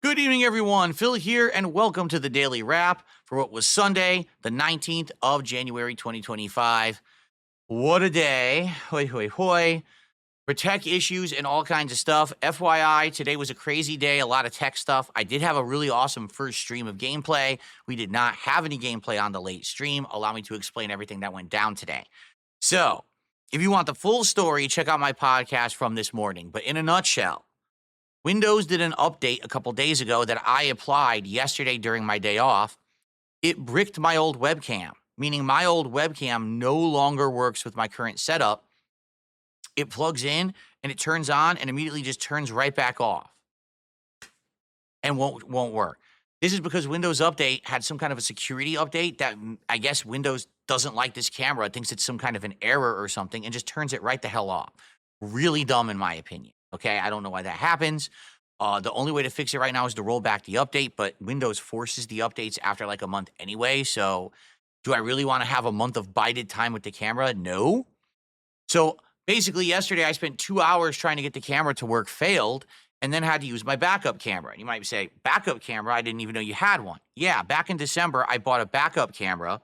Good evening, everyone. Phil here, and welcome to the Daily Wrap for what was Sunday, the 19th of January, 2025. What a day. Hoi, hoi, hoi. For tech issues and all kinds of stuff. FYI, today was a crazy day, a lot of tech stuff. I did have a really awesome first stream of gameplay. We did not have any gameplay on the late stream. Allow me to explain everything that went down today. So, if you want the full story, check out my podcast from this morning. But in a nutshell, Windows did an update a couple days ago that I applied yesterday during my day off. It bricked my old webcam, meaning my old webcam no longer works with my current setup. It plugs in and it turns on and immediately just turns right back off and won't work. This is because Windows Update had some kind of a security update that I guess Windows doesn't like this camera, thinks it's some kind of an error or something, and just turns it right the hell off. Really dumb in my opinion. Okay, I don't know why that happens. The only way to fix it right now is to roll back the update, but Windows forces the updates after like a month anyway. So do I really want to have a month of bided time with the camera? No. So basically yesterday I spent 2 hours trying to get the camera to work, failed, and then had to use my backup camera. And you might say, backup camera? I didn't even know you had one. Yeah, back in December, I bought a backup camera.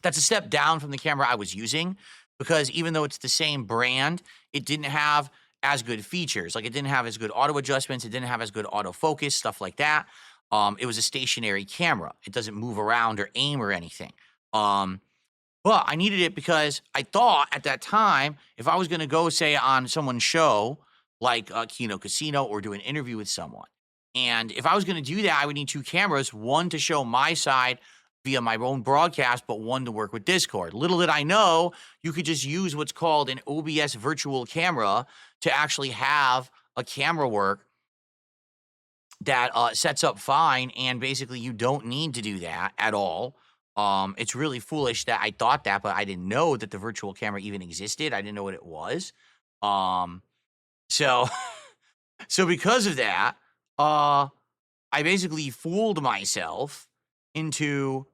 That's a step down from the camera I was using because even though it's the same brand, it didn't have as good features. Like it didn't have as good auto adjustments. It didn't have as good autofocus, stuff like that. It was a stationary camera. It doesn't move around or aim or anything. But I needed it because I thought at that time, if I was going to go say on someone's show, like Kino Casino, or do an interview with someone, and if I was going to do that, I would need two cameras, one to show my side via my own broadcast, but one to work with Discord. Little did I know, you could just use what's called an OBS virtual camera to actually have a camera work that sets up fine, and basically you don't need to do that at all. It's really foolish that I thought that, but I didn't know that the virtual camera even existed. I didn't know what it was. So because of that, I basically fooled myself into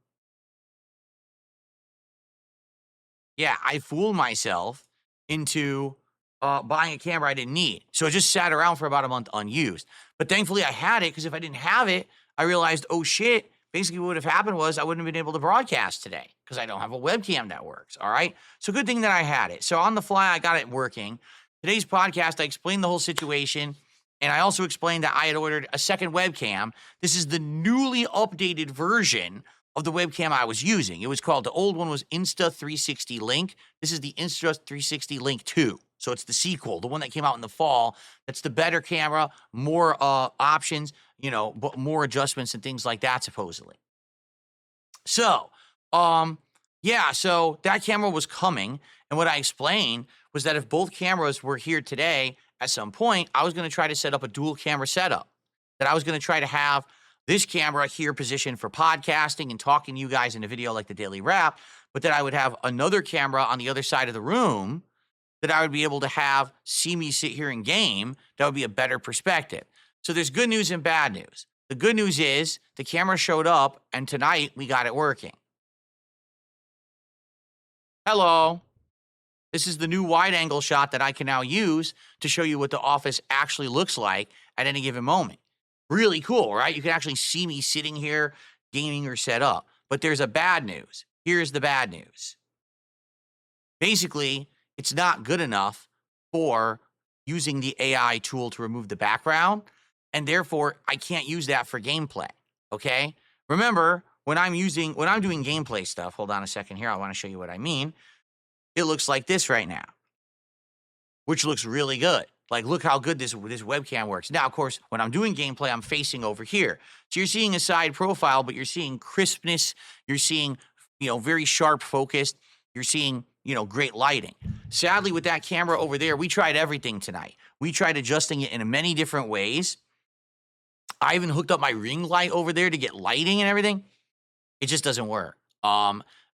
buying a camera I didn't need. So it just sat around for about a month unused. But thankfully I had it, because if I didn't have it, I realized, oh shit, basically what would have happened was I wouldn't have been able to broadcast today because I don't have a webcam that works, all right? So good thing that I had it. So on the fly, I got it working. Today's podcast, I explained the whole situation, and I also explained that I had ordered a second webcam. This is the newly updated version of the webcam I was using. It was called, the old one was Insta360 Link. This is the Insta360 Link 2. So it's the sequel, the one that came out in the fall. That's the better camera, more options, but more adjustments and things like that, supposedly. So, so that camera was coming. And what I explained was that if both cameras were here today, at some point, I was going to try to set up a dual camera setup. That I was going to try to have this camera here positioned for podcasting and talking to you guys in a video like the Daily Wrap, but that I would have another camera on the other side of the room that I would be able to have see me sit here and game. That would be a better perspective. So there's good news and bad news. The good news is the camera showed up, and tonight we got it working. Hello. This is the new wide angle shot that I can now use to show you what the office actually looks like at any given moment. Really cool, right? You can actually see me sitting here gaming or set up. But there's a bad news. Here's the bad news. Basically, it's not good enough for using the AI tool to remove the background, and therefore I can't use that for gameplay, okay? Remember, when I'm doing gameplay stuff, hold on a second here, I want to show you what I mean. It looks like this right now, which looks really good. Like, look how good this webcam works. Now, of course, when I'm doing gameplay, I'm facing over here. So you're seeing a side profile, but you're seeing crispness. You're seeing, very sharp focused. You're seeing, great lighting. Sadly, with that camera over there, we tried everything tonight. We tried adjusting it in many different ways. I even hooked up my ring light over there to get lighting and everything. It just doesn't work.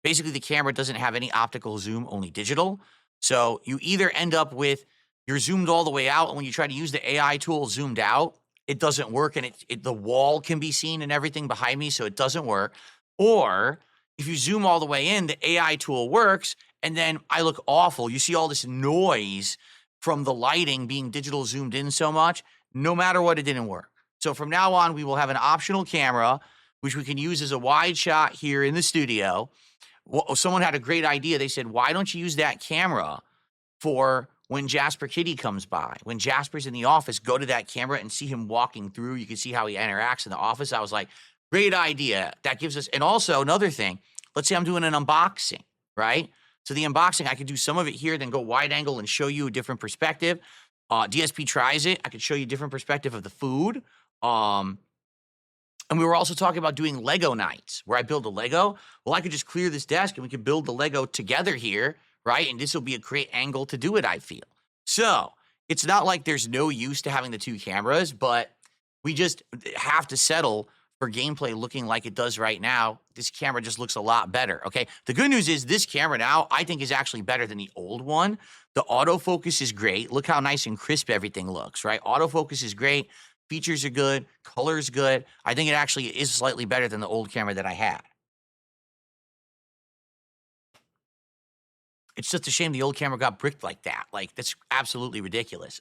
Basically, the camera doesn't have any optical zoom, only digital. So you either end up with, you're zoomed all the way out, and when you try to use the AI tool zoomed out, it doesn't work, and the wall can be seen and everything behind me, so it doesn't work. Or if you zoom all the way in, the AI tool works, and then I look awful. You see all this noise from the lighting being digital zoomed in so much. No matter what, it didn't work. So from now on, we will have an optional camera, which we can use as a wide shot here in the studio. Well, someone had a great idea. They said, why don't you use that camera for when Jasper Kitty comes by? When Jasper's in the office, go to that camera and see him walking through. You can see how he interacts in the office. I was like, great idea. That gives us, and also another thing, let's say I'm doing an unboxing, right? So the unboxing, I could do some of it here, then go wide angle and show you a different perspective. DSP tries it. I could show you a different perspective of the food. And we were also talking about doing Lego nights where I build a Lego. Well, I could just clear this desk and we could build the Lego together here, right? And this will be a great angle to do it, I feel. So it's not like there's no use to having the two cameras, but we just have to settle for gameplay looking like it does right now. This camera just looks a lot better, okay? The good news is this camera now, I think, is actually better than the old one. The autofocus is great. Look how nice and crisp everything looks, right? Autofocus is great. Features are good. Color is good. I think it actually is slightly better than the old camera that I had. It's just a shame the old camera got bricked like that. Like, that's absolutely ridiculous.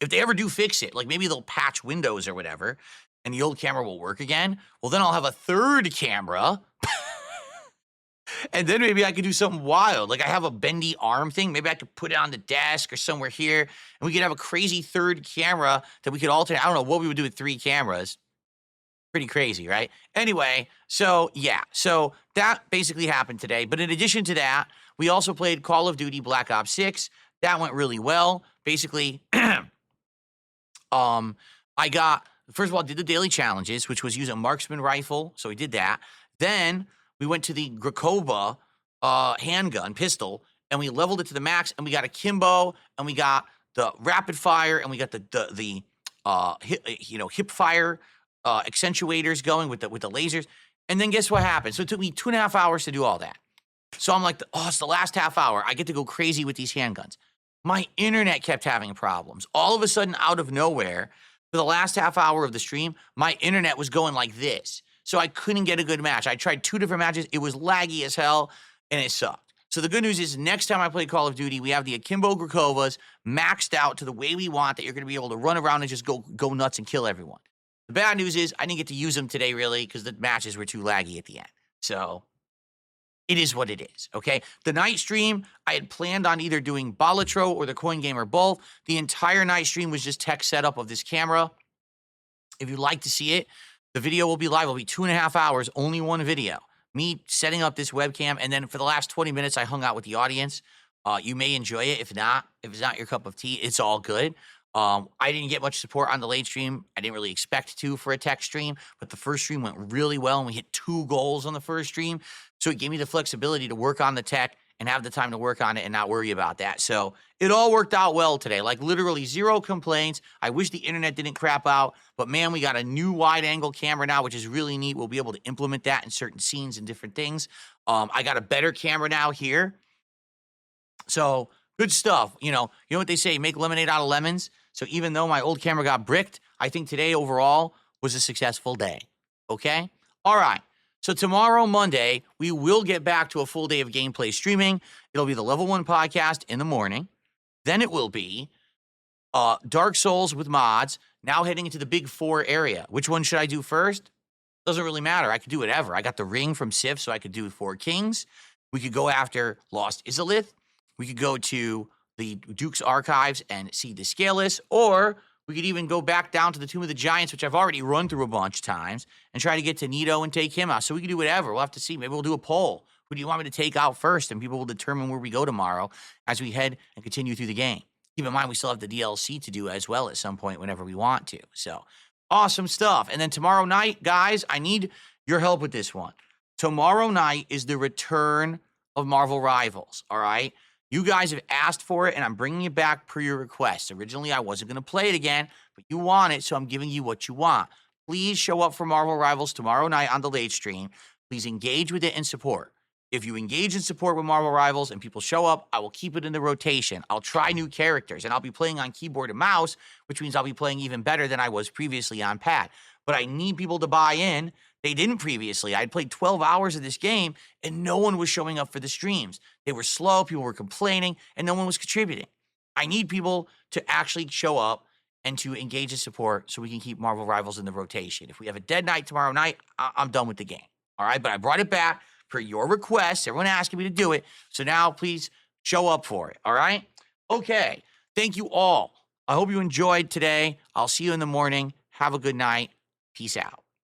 If they ever do fix it, like maybe they'll patch Windows or whatever, and the old camera will work again, well, then I'll have a third camera. And then maybe I could do something wild. Like I have a bendy arm thing. Maybe I could put it on the desk or somewhere here, and we could have a crazy third camera that we could alternate. I don't know what we would do with 3 cameras. Pretty crazy, right? Anyway, so yeah. So that basically happened today. But in addition to that, we also played Call of Duty Black Ops 6. That went really well. Basically, I got, first of all, did the daily challenges, which was use a marksman rifle. So we did that. Then we went to the Grakova handgun pistol, and we leveled it to the max, and we got a Kimbo, and we got the rapid fire, and we got the hip fire accentuators going with the lasers. And then guess what happened? So it took me 2.5 hours to do all that. So I'm like, oh, it's the last half hour. I get to go crazy with these handguns. My internet kept having problems. All of a sudden, out of nowhere, for the last half hour of the stream, my internet was going like this. So I couldn't get a good match. I tried 2 different matches. It was laggy as hell, and it sucked. So the good news is next time I play Call of Duty, we have the Akimbo Grakovas maxed out to the way we want, that you're going to be able to run around and just go nuts and kill everyone. The bad news is I didn't get to use them today, really, because the matches were too laggy at the end. So it is what it is, okay? The night stream, I had planned on either doing Balatro or the Coin Game or both. The entire night stream was just tech setup of this camera. If you'd like to see it, the video will be live. It'll be 2.5 hours, only one video. Me setting up this webcam, and then for the last 20 minutes, I hung out with the audience. You may enjoy it. If it's not your cup of tea, it's all good. I didn't get much support on the late stream. I didn't really expect to for a tech stream, but the first stream went really well, and we hit 2 goals on the first stream. So it gave me the flexibility to work on the tech and have the time to work on it and not worry about that. So it all worked out well today, like literally 0 complaints. I wish the internet didn't crap out, but man, we got a new wide angle camera now, which is really neat. We'll be able to implement that in certain scenes and different things. I got a better camera now here. So good stuff. You know what they say, make lemonade out of lemons. So even though my old camera got bricked, I think today overall was a successful day. Okay? All right. So tomorrow, Monday, we will get back to a full day of gameplay streaming. It'll be the Level 1 podcast in the morning. Then it will be Dark Souls with mods, now heading into the Big 4 area. Which one should I do first? Doesn't really matter. I could do whatever. I got the ring from Sif, so I could do 4 Kings. We could go after Lost Izalith. We could go to the Duke's Archives and see the Scaleless, or we could even go back down to the Tomb of the Giants, which I've already run through a bunch of times, and try to get to Nito and take him out. So we can do whatever. We'll have to see. Maybe we'll do a poll. Who do you want me to take out first? And people will determine where we go tomorrow as we head and continue through the game. Keep in mind, we still have the DLC to do as well at some point whenever we want to. So awesome stuff. And then tomorrow night, guys, I need your help with this one. Tomorrow night is the return of Marvel Rivals, all right? You guys have asked for it, and I'm bringing it back per your request. Originally, I wasn't going to play it again, but you want it, so I'm giving you what you want. Please show up for Marvel Rivals tomorrow night on the late stream. Please engage with it and support. If you engage in support with Marvel Rivals and people show up, I will keep it in the rotation. I'll try new characters, and I'll be playing on keyboard and mouse, which means I'll be playing even better than I was previously on pad. But I need people to buy in. They didn't previously. I'd played 12 hours of this game, and no one was showing up for the streams. They were slow, people were complaining, and no one was contributing. I need people to actually show up and to engage in support so we can keep Marvel Rivals in the rotation. If we have a dead night tomorrow night, I'm done with the game. All right, but I brought it back per your request. Everyone asking me to do it. So now please show up for it. All right? Okay. Thank you all. I hope you enjoyed today. I'll see you in the morning. Have a good night. Peace out.